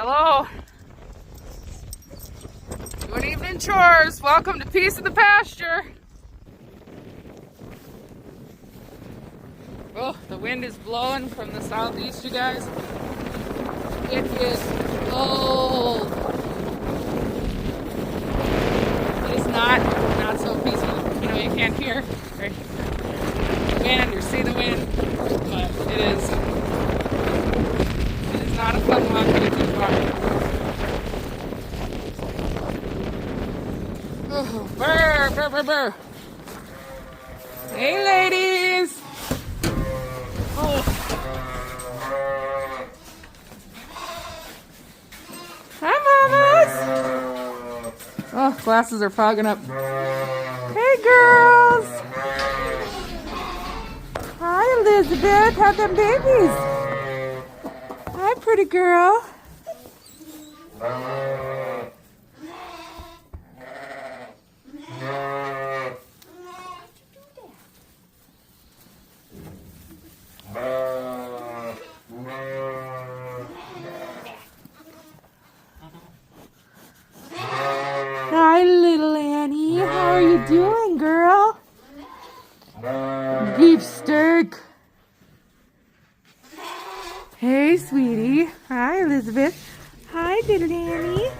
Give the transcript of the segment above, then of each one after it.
Hello. Good evening, Chores. Welcome to Peace of the Pasture. Oh, the wind is blowing from the southeast, you guys. It is cold. It is not so peaceful. You know, you can't hear right? The wind or see the wind, but it is not a fun walk to get too far. Oh, burr, burr, burr, burr. Hey, ladies. Oh. Hi, mamas. Oh, glasses are fogging up. Hey, girls. Hi, Elizabeth. How's them babies? Hi, pretty girl. Hi, little Annie. How are you doing, girl? Beefsteak. Hey, sweetie. Hi, Elizabeth. Hi, little Annie.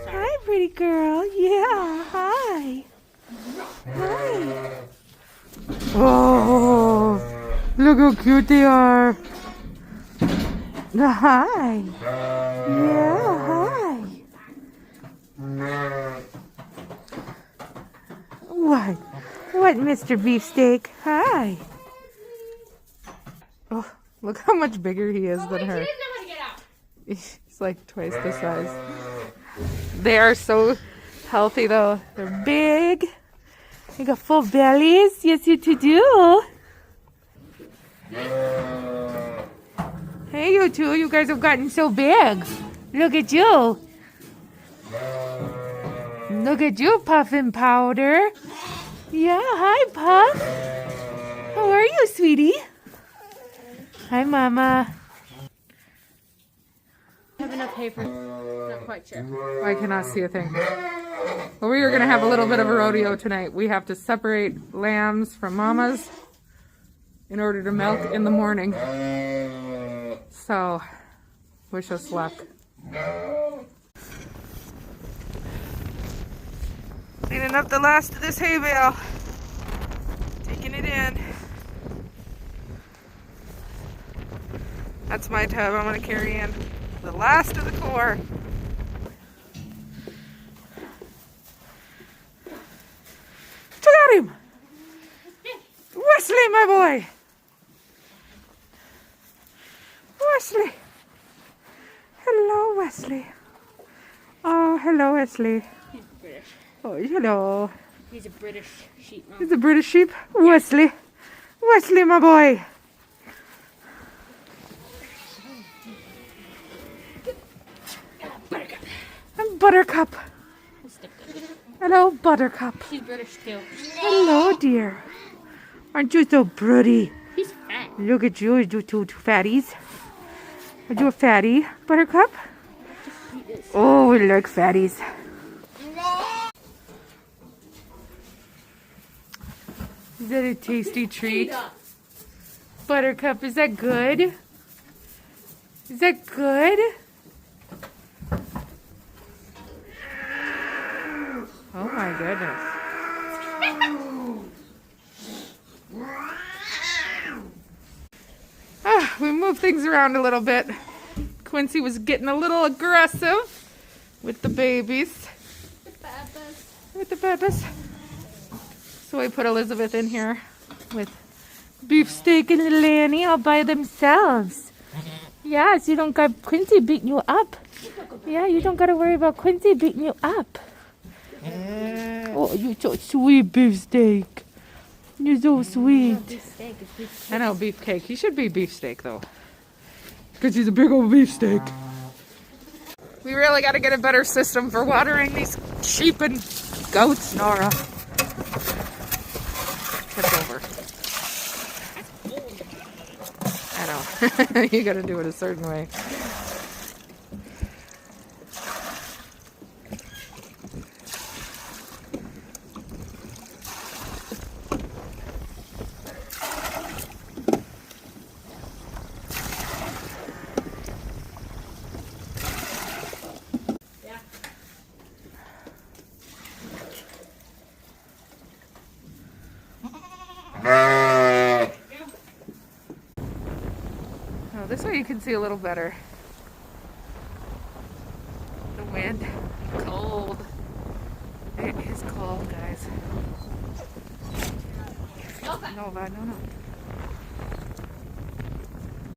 Hi, pretty girl. Yeah, hi. Hi. Oh, look how cute they are. Hi. Yeah, hi. What? What, Mr. Beefsteak? Hi. Oh, look how much bigger he is than her. He's like twice the size. They are so healthy, though. They're big. They got full bellies. Yes, you two do. Hey, you two. You guys have gotten so big. Look at you. Look at you, Puffin' Powder. Yeah, hi, Puff. How are you, sweetie? Hi, Mama. I have enough paper. Not quite sure. I cannot see a thing. Well, we are going to have a little bit of a rodeo tonight. We have to separate lambs from mamas in order to milk in the morning. So, wish us luck. Cleaning up the last of this hay bale. Taking it in. That's my tub. I'm going to carry in the last of the core. Look at him! Wesley, my boy! Wesley! Hello, Wesley. Oh, hello, Wesley. He's British. Oh, hello. He's a British sheep, Mom. He's a British sheep. Wesley. Wesley, my boy. Buttercup. I'm Buttercup. Hello, Buttercup. He's British too. Hello, dear. Aren't you so pretty? He's fat. Look at you, you two fatties. Are you a fatty, Buttercup? Oh, we like fatties. Is that a tasty treat? Buttercup, is that good? Is that good? Oh my goodness. We moved things around a little bit. Quincy was getting a little aggressive with the babies. With the babies. So I put Elizabeth in here with Beefsteak and little Annie all by themselves. Yeah, so you don't got Quincy beating you up. Yeah, you don't got to worry about Quincy beating you up. Oh, you're so sweet, Beefsteak. You're so sweet. I know, Beefcake. He should be Beefsteak, though. Because he's a big old beefsteak. We really got to get a better system for watering these sheep and goats, Nora. Tip over. I know. You got to do it a certain way. this way you can see a little better. The wind. Cold. It is cold, guys. Nova, no.